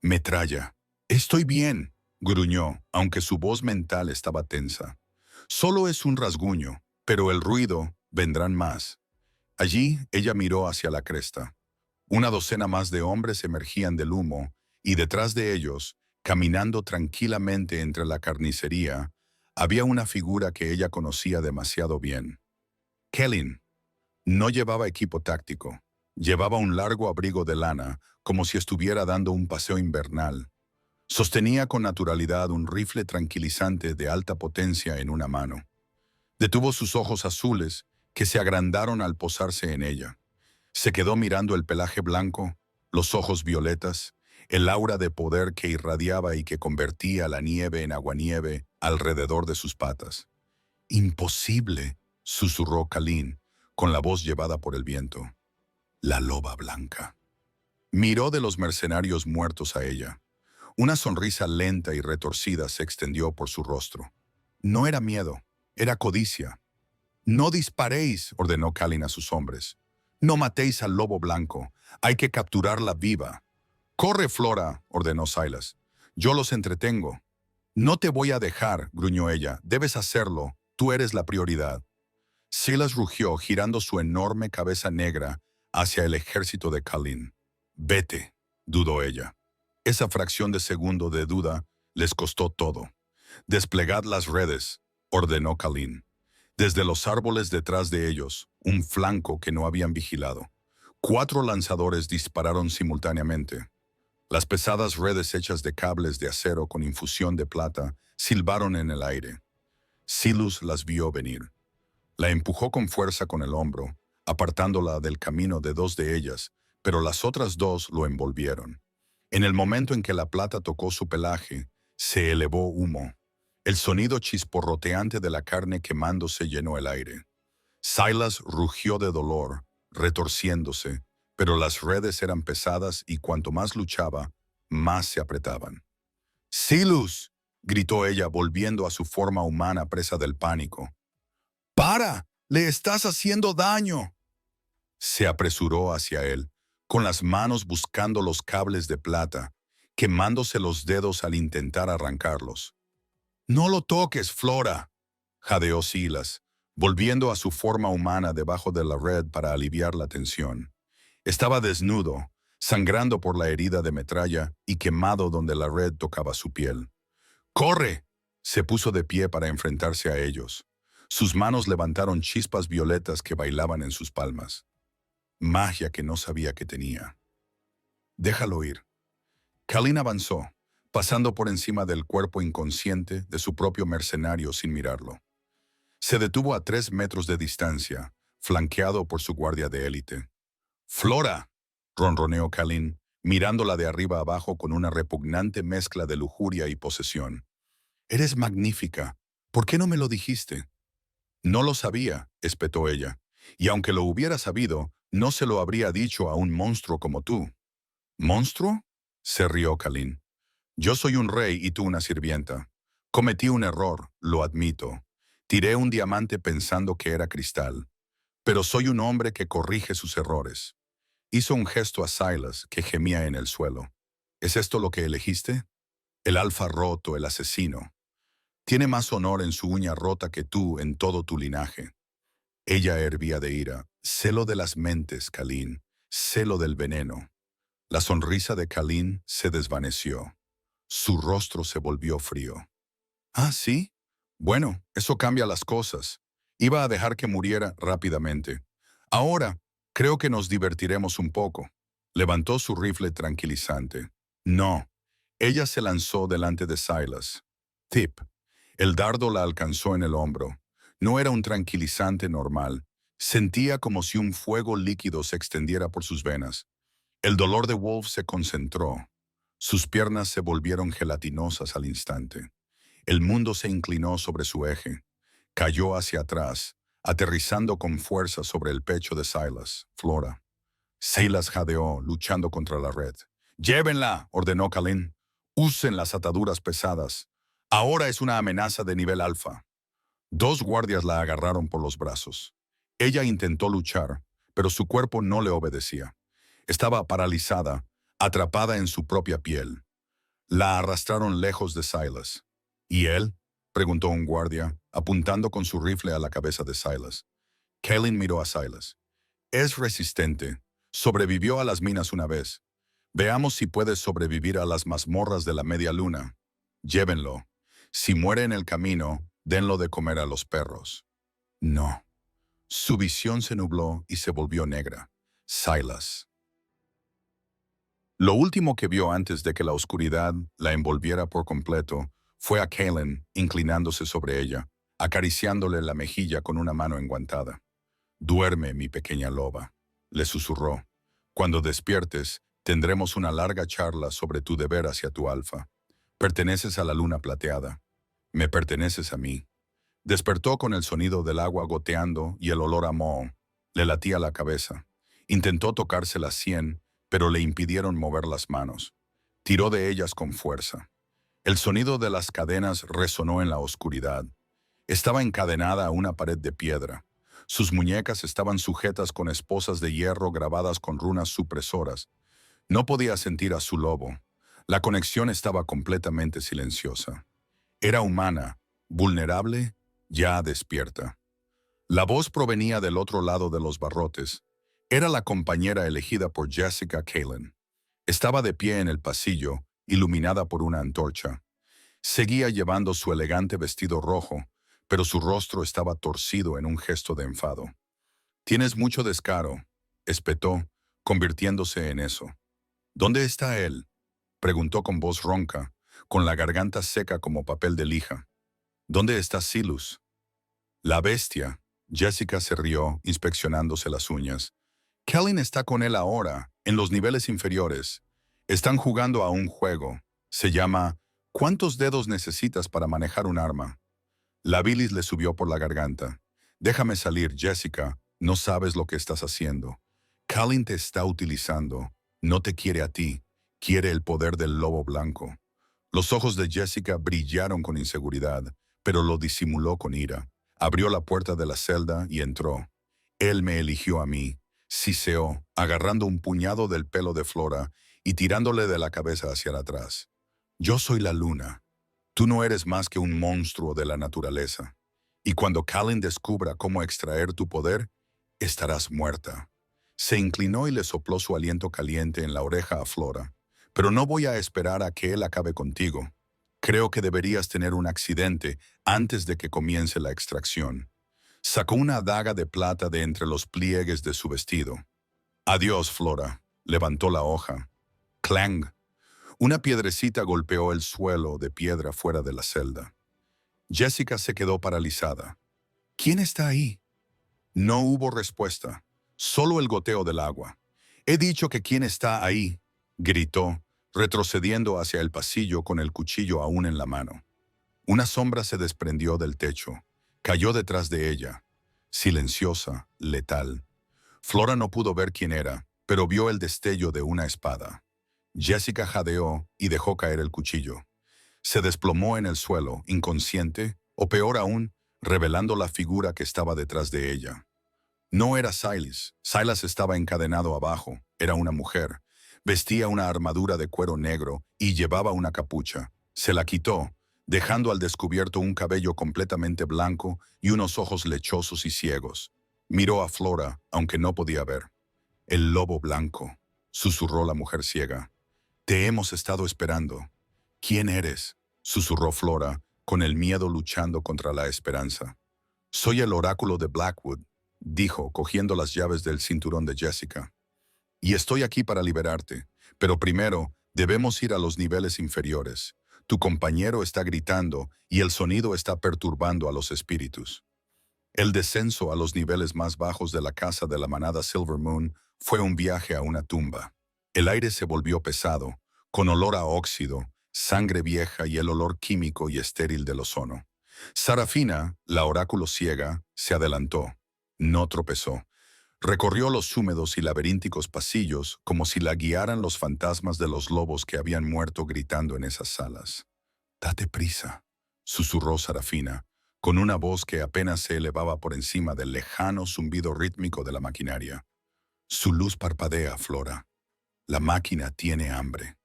Metralla. Estoy bien, gruñó, aunque su voz mental estaba tensa. Solo es un rasguño, pero el ruido vendrán más. Allí ella miró hacia la cresta. Una docena más de hombres emergían del humo, y detrás de ellos, caminando tranquilamente entre la carnicería, había una figura que ella conocía demasiado bien. Kellyn. No llevaba equipo táctico. Llevaba un largo abrigo de lana, como si estuviera dando un paseo invernal. Sostenía con naturalidad un rifle tranquilizante de alta potencia en una mano. Detuvo sus ojos azules, que se agrandaron al posarse en ella. Se quedó mirando el pelaje blanco, los ojos violetas, el aura de poder que irradiaba y que convertía la nieve en aguanieve alrededor de sus patas. «Imposible», susurró Kalin, con la voz llevada por el viento. «La loba blanca». Miró de los mercenarios muertos a ella. Una sonrisa lenta y retorcida se extendió por su rostro. No era miedo, era codicia. «No disparéis», ordenó Kalin a sus hombres. «No matéis al lobo blanco. Hay que capturarla viva». «Corre, Flora», ordenó Silas. «Yo los entretengo». «No te voy a dejar», gruñó ella. «Debes hacerlo. Tú eres la prioridad». Silas rugió, girando su enorme cabeza negra hacia el ejército de Kalin. «Vete», dudó ella. Esa fracción de segundo de duda les costó todo. «Desplegad las redes», ordenó Kalin. Desde los árboles detrás de ellos, un flanco que no habían vigilado. 4 lanzadores dispararon simultáneamente. Las pesadas redes hechas de cables de acero con infusión de plata silbaron en el aire. Silas las vio venir. La empujó con fuerza con el hombro, apartándola del camino de 2 de ellas, pero las otras 2 lo envolvieron. En el momento en que la plata tocó su pelaje, se elevó humo. El sonido chisporroteante de la carne quemándose llenó el aire. Silas rugió de dolor, retorciéndose, pero las redes eran pesadas y cuanto más luchaba, más se apretaban. «¡Silas!», gritó ella, volviendo a su forma humana presa del pánico. «¡Para! ¡Le estás haciendo daño!». Se apresuró hacia él, con las manos buscando los cables de plata, quemándose los dedos al intentar arrancarlos. «¡No lo toques, Flora!», jadeó Silas, volviendo a su forma humana debajo de la red para aliviar la tensión. Estaba desnudo, sangrando por la herida de metralla y quemado donde la red tocaba su piel. «¡Corre!». Se puso de pie para enfrentarse a ellos. Sus manos levantaron chispas violetas que bailaban en sus palmas. Magia que no sabía que tenía. «Déjalo ir». Kalin avanzó, pasando por encima del cuerpo inconsciente de su propio mercenario sin mirarlo. Se detuvo a 3 metros de distancia, flanqueado por su guardia de élite. «¡Flora!», ronroneó Kalin, mirándola de arriba abajo con una repugnante mezcla de lujuria y posesión. «Eres magnífica. ¿Por qué no me lo dijiste?». «No lo sabía», espetó ella, «y aunque lo hubiera sabido, no se lo habría dicho a un monstruo como tú». «¿Monstruo?», se rió Kalin. «Yo soy un rey y tú una sirvienta. Cometí un error, lo admito. Tiré un diamante pensando que era cristal. Pero soy un hombre que corrige sus errores». Hizo un gesto a Silas, que gemía en el suelo. «¿Es esto lo que elegiste? El alfa roto, el asesino. Tiene más honor en su uña rota que tú en todo tu linaje». Ella hervía de ira. «Celo de las mentes, Kalin. Celo del veneno». La sonrisa de Kalin se desvaneció. Su rostro se volvió frío. «¿Ah, sí? Bueno, eso cambia las cosas. Iba a dejar que muriera rápidamente. Ahora, creo que nos divertiremos un poco». Levantó su rifle tranquilizante. «No». Ella se lanzó delante de Silas. «Tip». El dardo la alcanzó en el hombro. No era un tranquilizante normal. Sentía como si un fuego líquido se extendiera por sus venas. El dolor de Wolf se concentró. Sus piernas se volvieron gelatinosas al instante. El mundo se inclinó sobre su eje. Cayó hacia atrás, aterrizando con fuerza sobre el pecho de Silas, Flora. Silas jadeó, luchando contra la red. «Llévenla», ordenó Kalin. «Usen las ataduras pesadas. Ahora es una amenaza de nivel alfa». Dos guardias la agarraron por los brazos. Ella intentó luchar, pero su cuerpo no le obedecía. Estaba paralizada, atrapada en su propia piel. La arrastraron lejos de Silas. ¿Y él?, preguntó un guardia, apuntando con su rifle a la cabeza de Silas. Kalin miró a Silas. «Es resistente. Sobrevivió a las minas una vez. Veamos si puede sobrevivir a las mazmorras de la media luna. Llévenlo. Si muere en el camino, denlo de comer a los perros». No. Su visión se nubló y se volvió negra. Silas. Lo último que vio antes de que la oscuridad la envolviera por completo fue a Kalin inclinándose sobre ella, acariciándole la mejilla con una mano enguantada. «Duerme, mi pequeña loba», le susurró. «Cuando despiertes, tendremos una larga charla sobre tu deber hacia tu alfa. Perteneces a la luna plateada. Me perteneces a mí». Despertó con el sonido del agua goteando y el olor a moho. Le latía la cabeza. Intentó tocarse la sien, pero le impidieron mover las manos. Tiró de ellas con fuerza. El sonido de las cadenas resonó en la oscuridad. Estaba encadenada a una pared de piedra. Sus muñecas estaban sujetas con esposas de hierro grabadas con runas supresoras. No podía sentir a su lobo. La conexión estaba completamente silenciosa. Era humana, vulnerable, ya despierta. La voz provenía del otro lado de los barrotes. Era la compañera elegida por Jessica Kalin. Estaba de pie en el pasillo, iluminada por una antorcha. Seguía llevando su elegante vestido rojo, pero su rostro estaba torcido en un gesto de enfado. «Tienes mucho descaro», espetó, convirtiéndose en eso. «¿Dónde está él?», preguntó con voz ronca, con la garganta seca como papel de lija. «¿Dónde está Silus?». «La bestia», Jessica se rió, inspeccionándose las uñas. «Kalin está con él ahora, en los niveles inferiores. Están jugando a un juego. Se llama «¿Cuántos dedos necesitas para manejar un arma?». La bilis le subió por la garganta. «Déjame salir, Jessica. No sabes lo que estás haciendo. Kalin te está utilizando. No te quiere a ti. Quiere el poder del lobo blanco». Los ojos de Jessica brillaron con inseguridad, pero lo disimuló con ira. Abrió la puerta de la celda y entró. «Él me eligió a mí», siseó, agarrando un puñado del pelo de Flora y tirándole de la cabeza hacia atrás. «Yo soy la luna. Tú no eres más que un monstruo de la naturaleza. Y cuando Kalin descubra cómo extraer tu poder, estarás muerta». Se inclinó y le sopló su aliento caliente en la oreja a Flora. «Pero no voy a esperar a que él acabe contigo. Creo que deberías tener un accidente antes de que comience la extracción». Sacó una daga de plata de entre los pliegues de su vestido. «Adiós, Flora». Levantó la hoja. Clang. Una piedrecita golpeó el suelo de piedra fuera de la celda. Jessica se quedó paralizada. «¿Quién está ahí?». No hubo respuesta, solo el goteo del agua. «He dicho que quién está ahí», gritó, retrocediendo hacia el pasillo con el cuchillo aún en la mano. Una sombra se desprendió del techo, cayó detrás de ella, silenciosa, letal. Flora no pudo ver quién era, pero vio el destello de una espada. Jessica jadeó y dejó caer el cuchillo. Se desplomó en el suelo, inconsciente, o peor aún, revelando la figura que estaba detrás de ella. No era Silas. Silas estaba encadenado abajo. Era una mujer. Vestía una armadura de cuero negro y llevaba una capucha. Se la quitó, dejando al descubierto un cabello completamente blanco y unos ojos lechosos y ciegos. Miró a Flora, aunque no podía ver. «El lobo blanco», susurró la mujer ciega. «Te hemos estado esperando». «¿Quién eres?», susurró Flora, con el miedo luchando contra la esperanza. «Soy el oráculo de Blackwood», dijo, cogiendo las llaves del cinturón de Jessica. «Y estoy aquí para liberarte, pero primero debemos ir a los niveles inferiores. Tu compañero está gritando y el sonido está perturbando a los espíritus». El descenso a los niveles más bajos de la casa de la manada Silver Moon fue un viaje a una tumba. El aire se volvió pesado, con olor a óxido, sangre vieja y el olor químico y estéril del ozono. Sarafina, la oráculo ciega, se adelantó. No tropezó. Recorrió los húmedos y laberínticos pasillos como si la guiaran los fantasmas de los lobos que habían muerto gritando en esas salas. «Date prisa», susurró Sarafina, con una voz que apenas se elevaba por encima del lejano zumbido rítmico de la maquinaria. «Su luz parpadea, Flora. La máquina tiene hambre».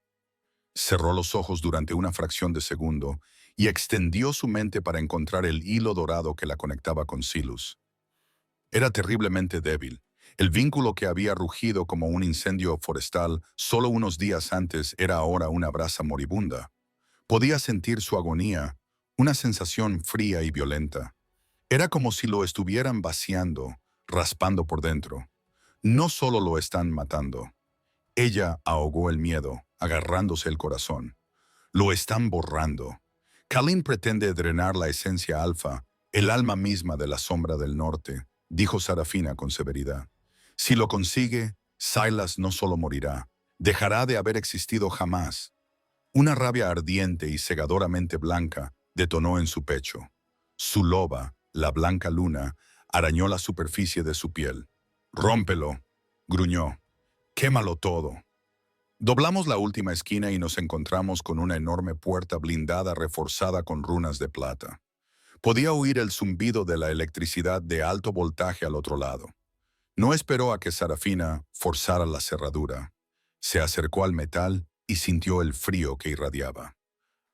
Cerró los ojos durante una fracción de segundo y extendió su mente para encontrar el hilo dorado que la conectaba con Silus. Era terriblemente débil. El vínculo que había rugido como un incendio forestal solo unos días antes era ahora una brasa moribunda. Podía sentir su agonía, una sensación fría y violenta. Era como si lo estuvieran vaciando, raspando por dentro. No solo lo están matando. Ella ahogó el miedo, agarrándose el corazón. Lo están borrando. Kalin pretende drenar la esencia alfa, el alma misma de la sombra del norte, dijo Sarafina con severidad. Si lo consigue, Silas no solo morirá, dejará de haber existido jamás. Una rabia ardiente y cegadoramente blanca detonó en su pecho. Su loba, la blanca luna, arañó la superficie de su piel. «Rómpelo», gruñó. «Quémalo todo». Doblamos la última esquina y nos encontramos con una enorme puerta blindada reforzada con runas de plata. Podía oír el zumbido de la electricidad de alto voltaje al otro lado. No esperó a que Sarafina forzara la cerradura. Se acercó al metal y sintió el frío que irradiaba.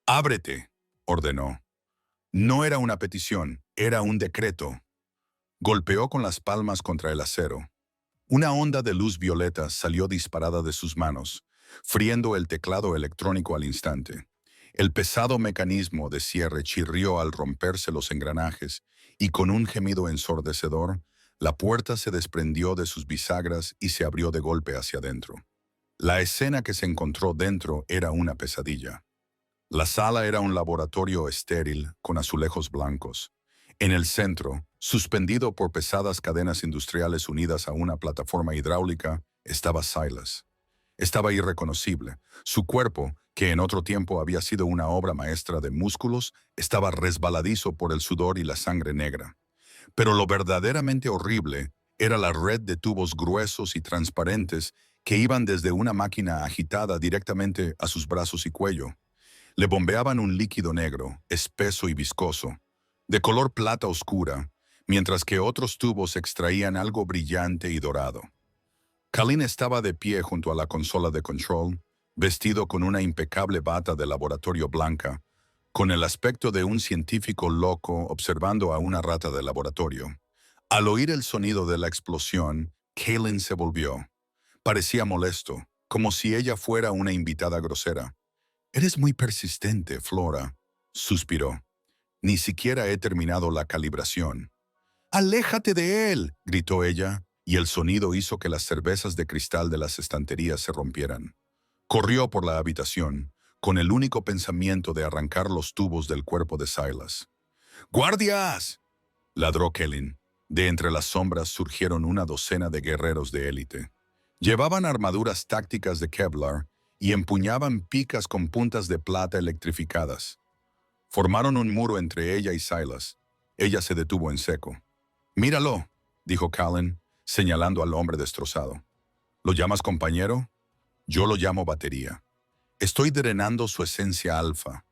«Ábrete», ordenó. No era una petición, era un decreto. Golpeó con las palmas contra el acero. Una onda de luz violeta salió disparada de sus manos, friendo el teclado electrónico al instante. El pesado mecanismo de cierre chirrió al romperse los engranajes y con un gemido ensordecedor, la puerta se desprendió de sus bisagras y se abrió de golpe hacia adentro. La escena que se encontró dentro era una pesadilla. La sala era un laboratorio estéril con azulejos blancos. En el centro, suspendido por pesadas cadenas industriales unidas a una plataforma hidráulica, estaba Silas. Estaba irreconocible. Su cuerpo, que en otro tiempo había sido una obra maestra de músculos, estaba resbaladizo por el sudor y la sangre negra. Pero lo verdaderamente horrible era la red de tubos gruesos y transparentes que iban desde una máquina agitada directamente a sus brazos y cuello. Le bombeaban un líquido negro, espeso y viscoso, de color plata oscura, mientras que otros tubos extraían algo brillante y dorado. Kalin estaba de pie junto a la consola de control, vestido con una impecable bata de laboratorio blanca, con el aspecto de un científico loco observando a una rata de laboratorio. Al oír el sonido de la explosión, Kalin se volvió. Parecía molesto, como si ella fuera una invitada grosera. «Eres muy persistente, Flora», suspiró. «Ni siquiera he terminado la calibración». «¡Aléjate de él!», gritó ella, y el sonido hizo que las cervezas de cristal de las estanterías se rompieran. Corrió por la habitación, con el único pensamiento de arrancar los tubos del cuerpo de Silas. «¡Guardias!», ladró Kalin. De entre las sombras surgieron una docena de guerreros de élite. Llevaban armaduras tácticas de Kevlar y empuñaban picas con puntas de plata electrificadas. Formaron un muro entre ella y Silas. Ella se detuvo en seco. «Míralo», dijo Kalin, señalando al hombre destrozado. «¿Lo llamas compañero? Yo lo llamo batería. Estoy drenando su esencia alfa.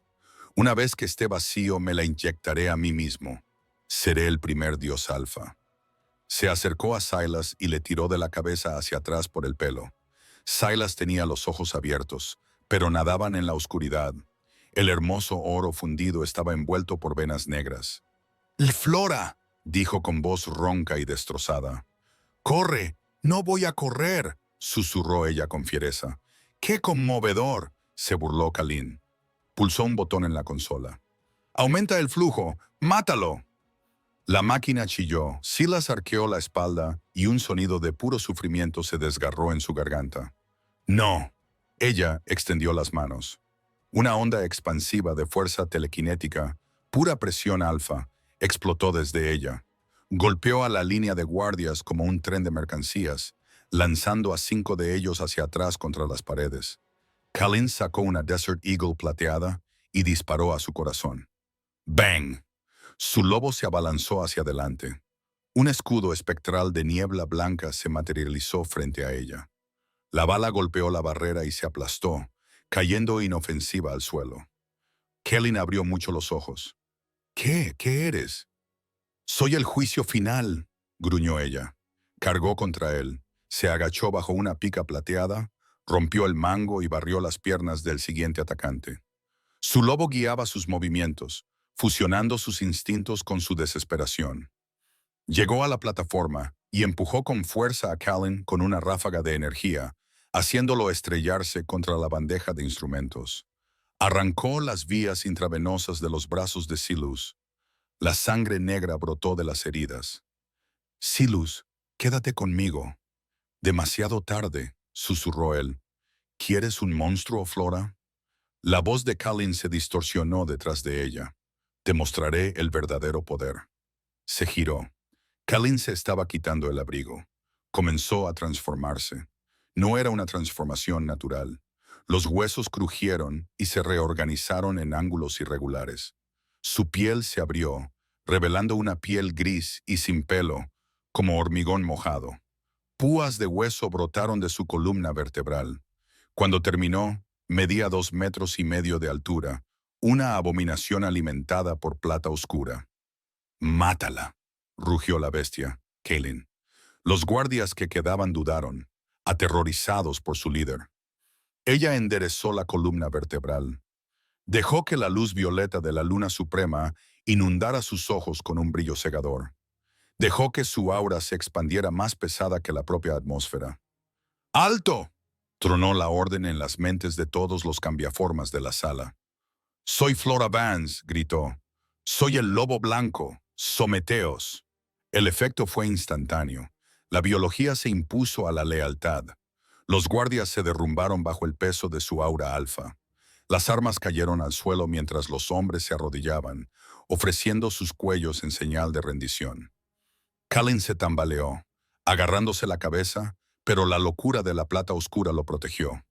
Una vez que esté vacío, me la inyectaré a mí mismo. Seré el primer dios alfa». Se acercó a Silas y le tiró de la cabeza hacia atrás por el pelo. Silas tenía los ojos abiertos, pero nadaban en la oscuridad. El hermoso oro fundido estaba envuelto por venas negras. «¡Flora!», dijo con voz ronca y destrozada. «¡Corre! ¡No voy a correr!», susurró ella con fiereza. «¡Qué conmovedor!», se burló Kalin. Pulsó un botón en la consola. «¡Aumenta el flujo! ¡Mátalo!». La máquina chilló, Silas arqueó la espalda y un sonido de puro sufrimiento se desgarró en su garganta. «No». Ella extendió las manos. Una onda expansiva de fuerza telequinética, pura presión alfa, explotó desde ella. Golpeó a la línea de guardias como un tren de mercancías, lanzando a 5 de ellos hacia atrás contra las paredes. Kalin sacó una Desert Eagle plateada y disparó a su corazón. ¡Bang! Su lobo se abalanzó hacia adelante. Un escudo espectral de niebla blanca se materializó frente a ella. La bala golpeó la barrera y se aplastó, cayendo inofensiva al suelo. Kellyn abrió mucho los ojos. ¿Qué? ¿Qué eres? Soy el juicio final, gruñó ella. Cargó contra él, se agachó bajo una pica plateada, rompió el mango y barrió las piernas del siguiente atacante. Su lobo guiaba sus movimientos, fusionando sus instintos con su desesperación. Llegó a la plataforma y empujó con fuerza a Callan con una ráfaga de energía, haciéndolo estrellarse contra la bandeja de instrumentos. Arrancó las vías intravenosas de los brazos de Silus. La sangre negra brotó de las heridas. Silus, quédate conmigo. Demasiado tarde, susurró él. ¿Quieres un monstruo, Flora? La voz de Callan se distorsionó detrás de ella. Te mostraré el verdadero poder. Se giró. Callan se estaba quitando el abrigo. Comenzó a transformarse. No era una transformación natural. Los huesos crujieron y se reorganizaron en ángulos irregulares. Su piel se abrió, revelando una piel gris y sin pelo, como hormigón mojado. Púas de hueso brotaron de su columna vertebral. Cuando terminó, medía 2,5 metros de altura, una abominación alimentada por plata oscura. «Mátala», rugió la bestia, Callan. Los guardias que quedaban dudaron, aterrorizados por su líder. Ella enderezó la columna vertebral. Dejó que la luz violeta de la luna suprema inundara sus ojos con un brillo cegador. Dejó que su aura se expandiera más pesada que la propia atmósfera. «¡Alto!», tronó la orden en las mentes de todos los cambiaformas de la sala. «Soy Flora Vance», gritó. «Soy el lobo blanco. Someteos». El efecto fue instantáneo. La biología se impuso a la lealtad. Los guardias se derrumbaron bajo el peso de su aura alfa. Las armas cayeron al suelo mientras los hombres se arrodillaban, ofreciendo sus cuellos en señal de rendición. Callan se tambaleó, agarrándose la cabeza, pero la locura de la plata oscura lo protegió.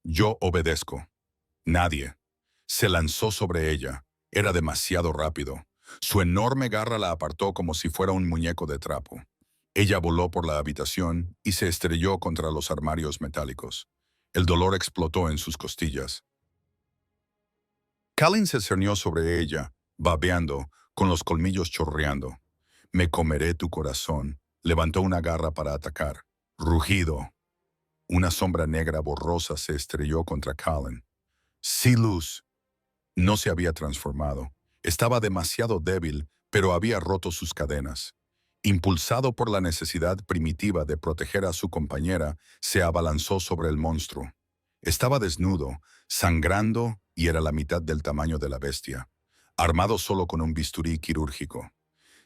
«Yo obedezco». Nadie. Se lanzó sobre ella. Era demasiado rápido. Su enorme garra la apartó como si fuera un muñeco de trapo. Ella voló por la habitación y se estrelló contra los armarios metálicos. El dolor explotó en sus costillas. Callan se cernió sobre ella, babeando, con los colmillos chorreando. «Me comeré tu corazón». Levantó una garra para atacar. Rugido. Una sombra negra borrosa se estrelló contra Callan. Silus. No se había transformado. Estaba demasiado débil, pero había roto sus cadenas. Impulsado por la necesidad primitiva de proteger a su compañera, se abalanzó sobre el monstruo. Estaba desnudo, sangrando y era la mitad del tamaño de la bestia, armado solo con un bisturí quirúrgico.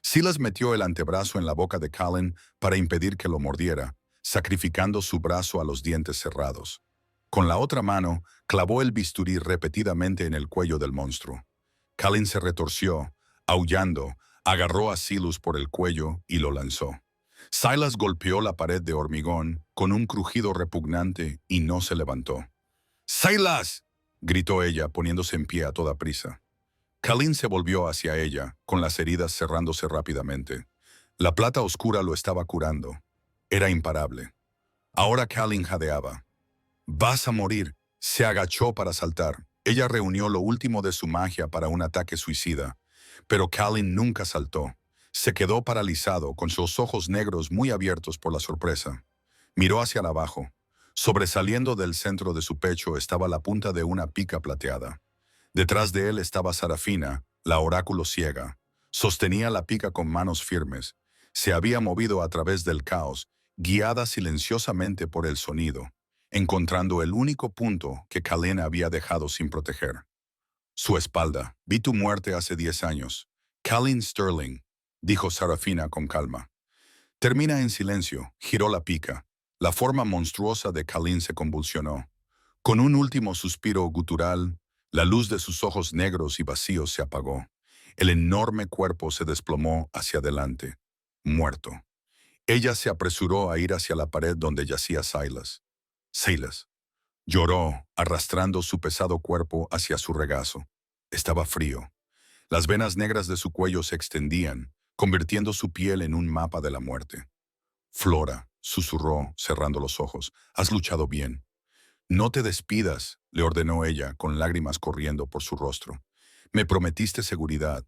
Silas metió el antebrazo en la boca de Callan para impedir que lo mordiera, sacrificando su brazo a los dientes cerrados. Con la otra mano, clavó el bisturí repetidamente en el cuello del monstruo. Callan se retorció, aullando, agarró a Silus por el cuello y lo lanzó. Silas golpeó la pared de hormigón con un crujido repugnante y no se levantó. «¡Silas!», gritó ella, poniéndose en pie a toda prisa. Callan se volvió hacia ella, con las heridas cerrándose rápidamente. La plata oscura lo estaba curando. Era imparable. Ahora Callan jadeaba. «Vas a morir». Se agachó para saltar. Ella reunió lo último de su magia para un ataque suicida. Pero Callan nunca saltó. Se quedó paralizado, con sus ojos negros muy abiertos por la sorpresa. Miró hacia abajo. Sobresaliendo del centro de su pecho estaba la punta de una pica plateada. Detrás de él estaba Sarafina, la oráculo ciega. Sostenía la pica con manos firmes. Se había movido a través del caos, guiada silenciosamente por el sonido, encontrando el único punto que Callan había dejado sin proteger. Su espalda. «Vi tu muerte hace 10 años. Callan Sterling», dijo Sarafina con calma. «Termina en silencio», giró la pica. La forma monstruosa de Callan se convulsionó. Con un último suspiro gutural, la luz de sus ojos negros y vacíos se apagó. El enorme cuerpo se desplomó hacia adelante, muerto. Ella se apresuró a ir hacia la pared donde yacía Silas. Silas. Lloró, arrastrando su pesado cuerpo hacia su regazo. Estaba frío. Las venas negras de su cuello se extendían, convirtiendo su piel en un mapa de la muerte. Flora, susurró, cerrando los ojos, has luchado bien. No te despidas, le ordenó ella, con lágrimas corriendo por su rostro. Me prometiste seguridad.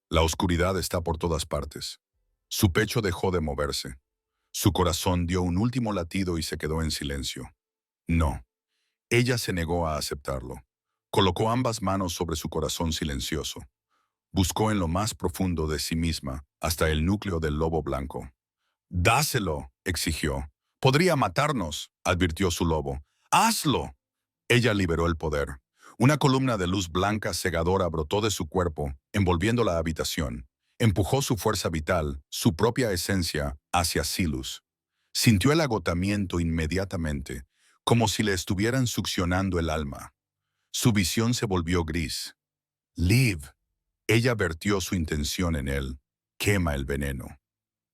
La oscuridad está por todas partes. Su pecho dejó de moverse. Su corazón dio un último latido y se quedó en silencio. No. Ella se negó a aceptarlo. Colocó ambas manos sobre su corazón silencioso. Buscó en lo más profundo de sí misma, hasta el núcleo del lobo blanco. «Dáselo», exigió. «Podría matarnos», advirtió su lobo. «¡Hazlo!». Ella liberó el poder. Una columna de luz blanca cegadora brotó de su cuerpo, envolviendo la habitación. Empujó su fuerza vital, su propia esencia, hacia Silus. Sintió el agotamiento inmediatamente, como si le estuvieran succionando el alma. Su visión se volvió gris. «Liv». Ella vertió su intención en él. «Quema el veneno».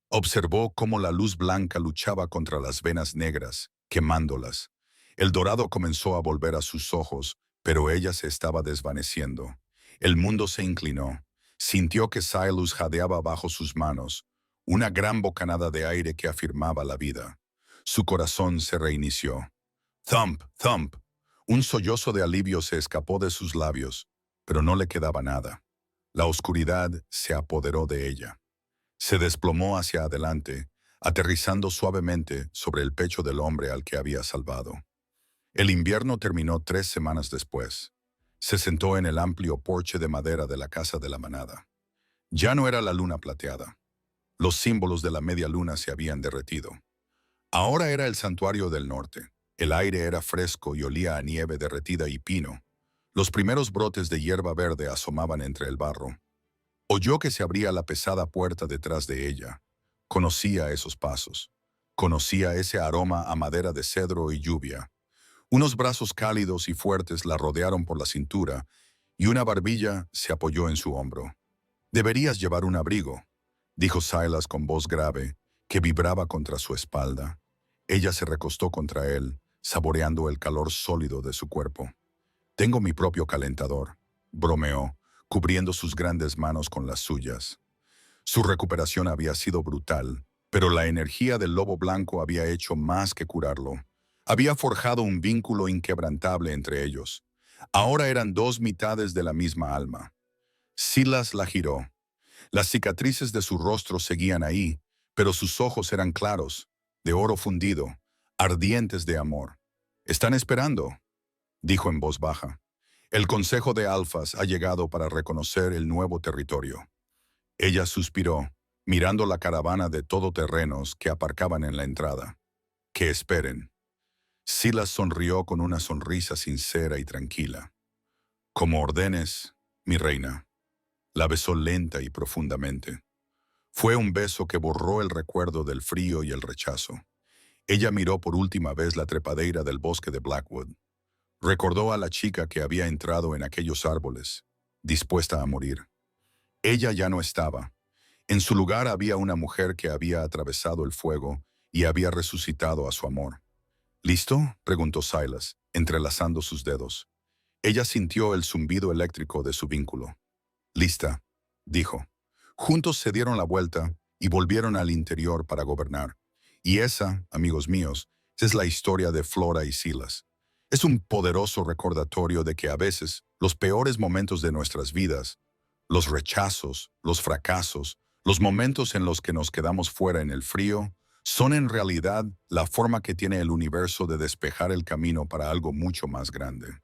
Observó cómo la luz blanca luchaba contra las venas negras, quemándolas. El dorado comenzó a volver a sus ojos, pero ella se estaba desvaneciendo. El mundo se inclinó. Sintió que Silus jadeaba bajo sus manos, una gran bocanada de aire que afirmaba la vida. Su corazón se reinició. Thump, thump. Un sollozo de alivio se escapó de sus labios, pero no le quedaba nada. La oscuridad se apoderó de ella. Se desplomó hacia adelante, aterrizando suavemente sobre el pecho del hombre al que había salvado. El invierno terminó 3 semanas después. Se sentó en el amplio porche de madera de la casa de la manada. Ya no era la luna plateada. Los símbolos de la media luna se habían derretido. Ahora era el santuario del norte. El aire era fresco y olía a nieve derretida y pino. Los primeros brotes de hierba verde asomaban entre el barro. Oyó que se abría la pesada puerta detrás de ella. Conocía esos pasos. Conocía ese aroma a madera de cedro y lluvia. Unos brazos cálidos y fuertes la rodearon por la cintura y una barbilla se apoyó en su hombro. «Deberías llevar un abrigo», dijo Silas con voz grave, que vibraba contra su espalda. Ella se recostó contra él, saboreando el calor sólido de su cuerpo. «Tengo mi propio calentador», bromeó, cubriendo sus grandes manos con las suyas. Su recuperación había sido brutal, pero la energía del lobo blanco había hecho más que curarlo. Había forjado un vínculo inquebrantable entre ellos. Ahora eran dos mitades de la misma alma. Silas la giró. Las cicatrices de su rostro seguían ahí, pero sus ojos eran claros, de oro fundido, ardientes de amor. «Están esperando», dijo en voz baja. «El Consejo de Alfas ha llegado para reconocer el nuevo territorio». Ella suspiró, mirando la caravana de todoterrenos que aparcaban en la entrada. «Que esperen». Silas sonrió con una sonrisa sincera y tranquila. «Como ordenes, mi reina». La besó lenta y profundamente. Fue un beso que borró el recuerdo del frío y el rechazo. Ella miró por última vez la trepadera del bosque de Blackwood. Recordó a la chica que había entrado en aquellos árboles, dispuesta a morir. Ella ya no estaba. En su lugar había una mujer que había atravesado el fuego y había resucitado a su amor. «¿Listo?», preguntó Silas, entrelazando sus dedos. Ella sintió el zumbido eléctrico de su vínculo. «Lista», dijo. Juntos se dieron la vuelta y volvieron al interior para gobernar. Y esa, amigos míos, es la historia de Flora y Silas. Es un poderoso recordatorio de que a veces los peores momentos de nuestras vidas, los rechazos, los fracasos, los momentos en los que nos quedamos fuera en el frío, son en realidad la forma que tiene el universo de despejar el camino para algo mucho más grande.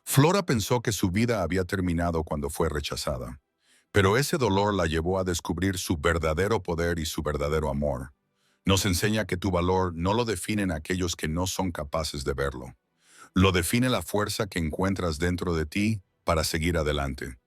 Flora pensó que su vida había terminado cuando fue rechazada, pero ese dolor la llevó a descubrir su verdadero poder y su verdadero amor. Nos enseña que tu valor no lo definen aquellos que no son capaces de verlo. Lo define la fuerza que encuentras dentro de ti para seguir adelante.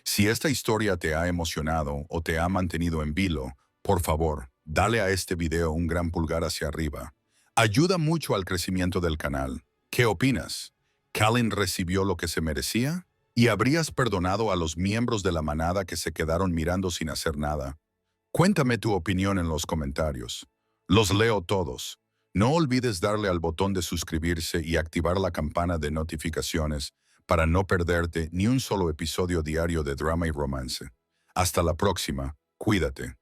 Si esta historia te ha emocionado o te ha mantenido en vilo, por favor, dale a este video un gran pulgar hacia arriba. Ayuda mucho al crecimiento del canal. ¿Qué opinas? ¿Callin recibió lo que se merecía? ¿Y habrías perdonado a los miembros de la manada que se quedaron mirando sin hacer nada? Cuéntame tu opinión en los comentarios. Los leo todos. No olvides darle al botón de suscribirse y activar la campana de notificaciones para no perderte ni un solo episodio diario de drama y romance. Hasta la próxima. Cuídate.